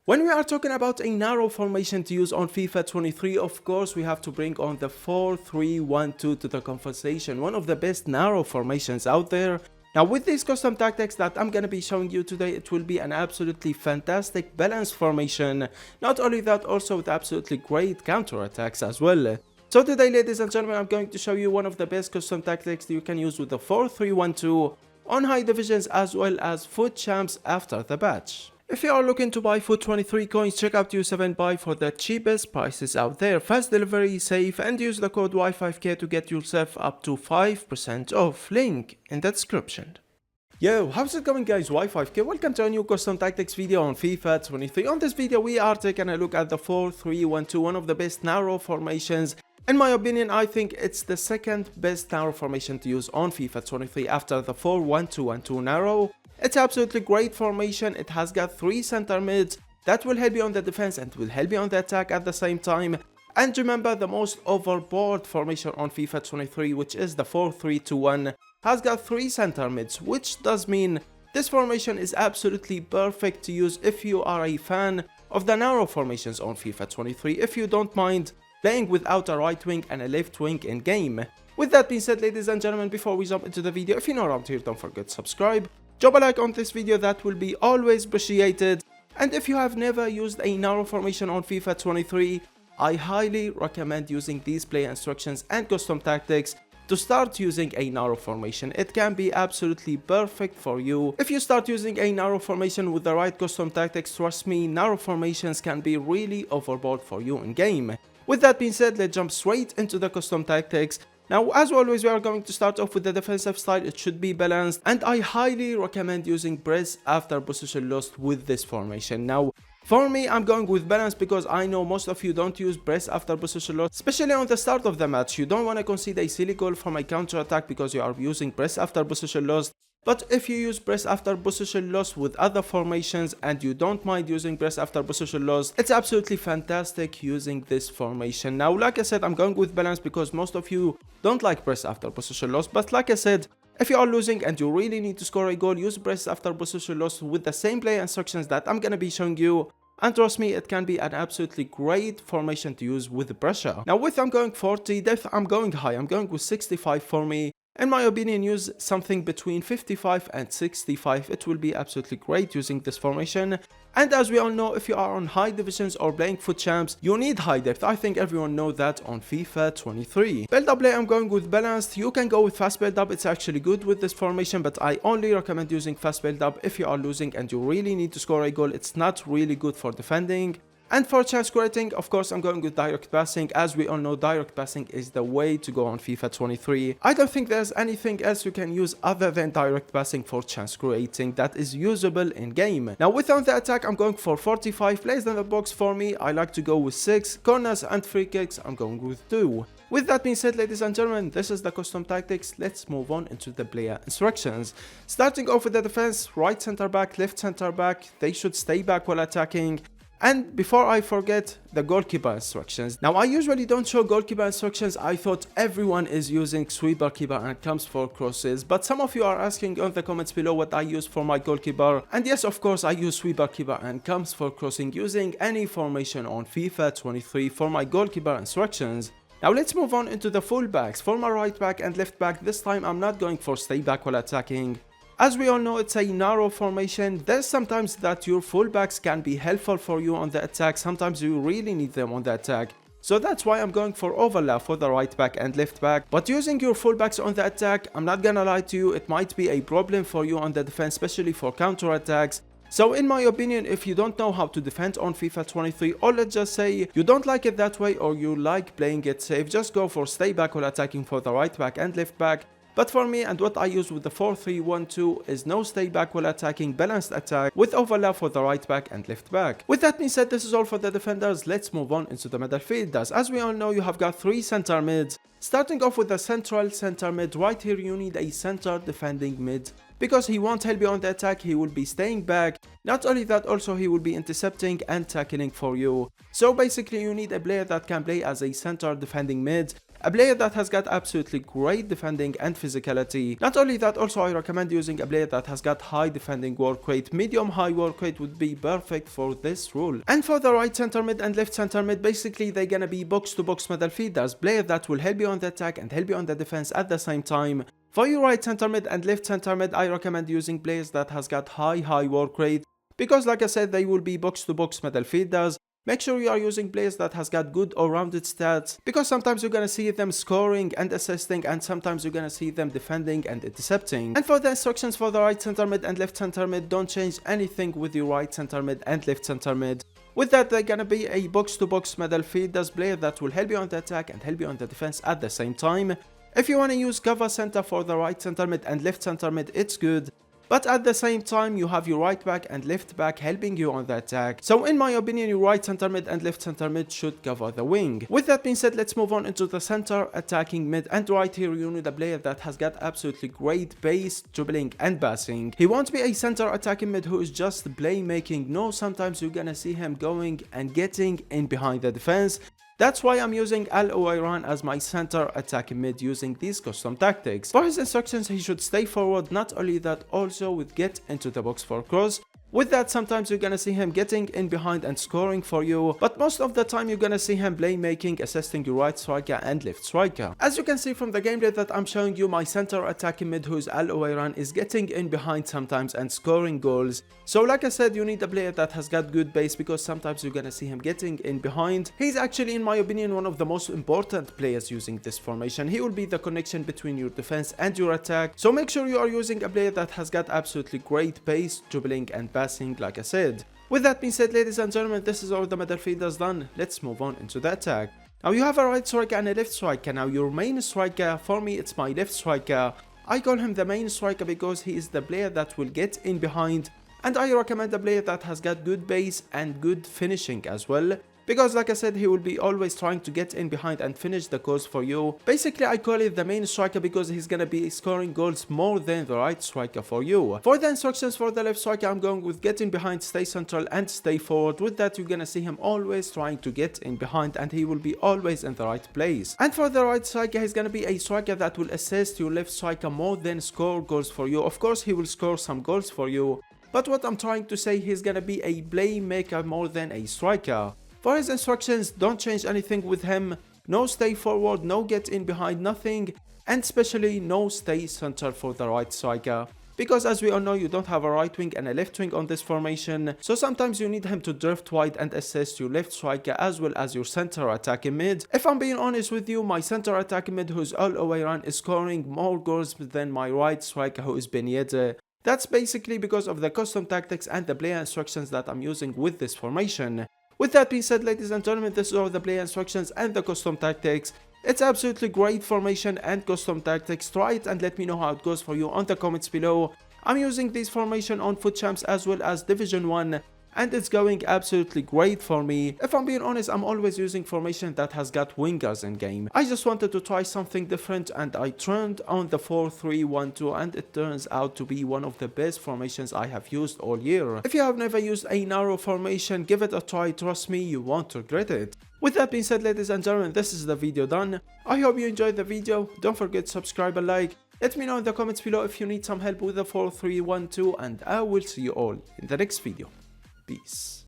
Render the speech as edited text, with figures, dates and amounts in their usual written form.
When we are talking about a narrow formation to use on FIFA 23, of course we have to bring on the 4-3-1-2 to the conversation, one of the best narrow formations out there. Now with these custom tactics that I'm gonna be showing you today, it will be an absolutely fantastic balanced formation. Not only that, also with absolutely great counter attacks as well. So today, ladies and gentlemen, I'm going to show you one of the best custom tactics you can use with the 4-3-1-2 on high divisions as well as FUT champs after the patch. If you are looking to buy FUT 23 coins, check out U7 Buy for the cheapest prices out there. Fast delivery, safe, and use the code Y5K to get yourself up to 5% off. Link in the description. Yo, how's it going guys? Y5K, welcome to a new custom tactics video on FIFA 23. On this video, we are taking a look at the 4-3-1-2, one of the best narrow formations. In my opinion, I think it's the second best narrow formation to use on FIFA 23 after the 4-1-2-1-2 narrow. It's absolutely great formation. It has got 3 center mids that will help you on the defense and will help you on the attack at the same time. And remember, the most overboard formation on FIFA 23, which is the 4-3-2-1, has got 3 center mids, which does mean this formation is absolutely perfect to use if you are a fan of the narrow formations on FIFA 23, if you don't mind playing without a right wing and a left wing in game. With that being said, ladies and gentlemen, before we jump into the video, if you're not around here, don't forget to subscribe. Drop a like on this video, that will be always appreciated. And if you have never used a narrow formation on FIFA 23, I highly recommend using these play instructions and custom tactics to start using a narrow formation. It can be absolutely perfect for you. If you start using a narrow formation with the right custom tactics, trust me, narrow formations can be really overboard for you in game. With that being said, let's jump straight into the custom tactics. Now, as always, we are going to start off with the defensive style. It should be balanced, and I highly recommend using press after possession lost with this formation. Now, for me, I'm going with balance because I know most of you don't use press after possession loss, especially on the start of the match. You don't want to concede a silly goal from a counter attack because you are using press after possession loss. But if you use press after possession loss with other formations and you don't mind using press after possession loss, it's absolutely fantastic using this formation. Now, like I said, I'm going with balance because most of you don't like press after possession loss. But like I said, if you are losing and you really need to score a goal, use press after possession loss with the same play instructions that I'm gonna be showing you. And trust me, it can be an absolutely great formation to use with the pressure. Now, with I'm going 40, depth I'm going high. I'm going with 65 for me. In my opinion, use something between 55 and 65. It will be absolutely great using this formation. And as we all know, if you are on high divisions or playing FUT champs, you need high depth. I think everyone knows that on FIFA 23. Build up play, I'm going with balanced. You can go with fast build up. It's actually good with this formation, but I only recommend using fast build up if you are losing and you really need to score a goal. It's not really good for defending. And for chance creating, of course, I'm going with direct passing. As we all know, direct passing is the way to go on FIFA 23. I don't think there's anything else you can use other than direct passing for chance creating that is usable in game. Now, without the attack, I'm going for 45 plays in the box. For me, I like to go with 6 corners and free kicks. I'm going with 2. With that being said, ladies and gentlemen, this is the custom tactics. Let's move on into the player instructions. Starting off with the defense, right center back, left center back, they should stay back while attacking. And before I forget, the goalkeeper instructions. Now, I usually don't show goalkeeper instructions. I thought everyone is using sweeper keeper and comes for crosses, but some of you are asking on the comments below what I use for my goalkeeper. And yes, of course, I use sweeper keeper and comes for crossing using any formation on FIFA 23 for my goalkeeper instructions. Now let's move on into the fullbacks. For my right back and left back, this time I'm not going for stay back while attacking. As we all know, it's a narrow formation. There's sometimes that your fullbacks can be helpful for you on the attack. Sometimes you really need them on the attack. So that's why I'm going for overlap for the right back and left back. But using your fullbacks on the attack, I'm not gonna lie to you, it might be a problem for you on the defense, especially for counter attacks. So in my opinion, if you don't know how to defend on FIFA 23, or let's just say you don't like it that way or you like playing it safe, just go for stay back while attacking for the right back and left back. But for me, and what I use with the 4-3-1-2 is no stay back while attacking, balanced attack with overlap for the right back and left back. With that being said, this is all for the defenders. Let's move on into the midfielders. As we all know, you have got 3 center mids. Starting off with the central center mid, right here you need a center defending mid. Because he won't help you on the attack, he will be staying back. Not only that, also he will be intercepting and tackling for you. So basically you need a player that can play as a center defending mid. a player that has got absolutely great defending and physicality. Not only that, also I recommend using a player that has got high defending work rate. Medium high work rate would be perfect for this rule. And for the right center mid and left center mid, basically they're gonna be box to box midfielders, players that will help you on the attack and help you on the defense at the same time. For your right center mid and left center mid, I recommend using players that has got high work rate, because like I said, they will be box to box midfielders. Make sure you are using players that has got good all-rounded stats, because sometimes you're gonna see them scoring and assisting, and sometimes you're gonna see them defending and intercepting. And for the instructions for the right center mid and left center mid, don't change anything with your right center mid and left center mid. With that, they're gonna be a box-to-box midfielders, player that will help you on the attack and help you on the defense at the same time. If you wanna use cover center for the right center mid and left center mid, it's good. But at the same time, you have your right back and left back helping you on the attack. So in my opinion, your right center mid and left center mid should cover the wing. With that being said, let's move on into the center attacking mid. And right here, you need a player that has got absolutely great pace, dribbling and passing. He won't be a center attacking mid who is just playmaking. No, sometimes you're gonna see him going and getting in behind the defense. That's why I'm using Al Owairan as my center attacking mid using these custom tactics. For his instructions, he should stay forward, not only that, also would get into the box for cross. With that, sometimes you're gonna see him getting in behind and scoring for you, but most of the time you're gonna see him playmaking, assisting your right striker and left striker. As you can see from the gameplay that I'm showing you, my center attacking mid, who's Al Owairan, is getting in behind sometimes and scoring goals. So like I said, you need a player that has got good base, because sometimes you're gonna see him getting in behind. He's actually, in my opinion, one of the most important players using this formation. He will be the connection between your defense and your attack. So make sure you are using a player that has got absolutely great pace, dribbling and passing, like I said. With that being said, ladies and gentlemen, this is all the midfielders done. Let's move on into the attack. Now you have a right striker and a left striker. Now your main striker, for me it's my left striker. I call him the main striker because he is the player that will get in behind, and I recommend a player that has got good base and good finishing as well, because like I said, he will be always trying to get in behind and finish the goals for you. Basically, I call it the main striker because he's gonna be scoring goals more than the right striker for you. For the instructions for the left striker, I'm going with get in behind, stay central and stay forward. With that, you're gonna see him always trying to get in behind, and he will be always in the right place. And for the right striker, he's gonna be a striker that will assist your left striker more than score goals for you. Of course, he will score some goals for you, but what I'm trying to say, he's gonna be a playmaker more than a striker. For his instructions, don't change anything with him. No stay forward, no get in behind, nothing. And especially no stay center for the right striker. Because as we all know, you don't have a right wing and a left wing on this formation. So sometimes you need him to drift wide and assist your left striker as well as your center attacking mid. If I'm being honest with you, my center attacking mid, who's Al Owairan, is scoring more goals than my right striker, who is Ben Yedder. That's basically because of the custom tactics and the player instructions that I'm using with this formation. With that being said, ladies and gentlemen, this is all the player instructions and the custom tactics. It's absolutely great formation and custom tactics. Try it and let me know how it goes for you on the comments below. I'm using this formation on FUT Champs as well as Division 1, and it's going absolutely great for me. If I'm being honest, I'm always using formation that has got wingers in game. I just wanted to try something different, and I turned on the 4-3-1-2, and it turns out to be one of the best formations I have used all year. If you have never used a narrow formation, give it a try. Trust me, you won't regret it. With that being said, ladies and gentlemen, this is the video done. I hope you enjoyed the video. Don't forget to subscribe and like. Let me know in the comments below if you need some help with the 4-3-1-2, and I will see you all in the next video. Peace.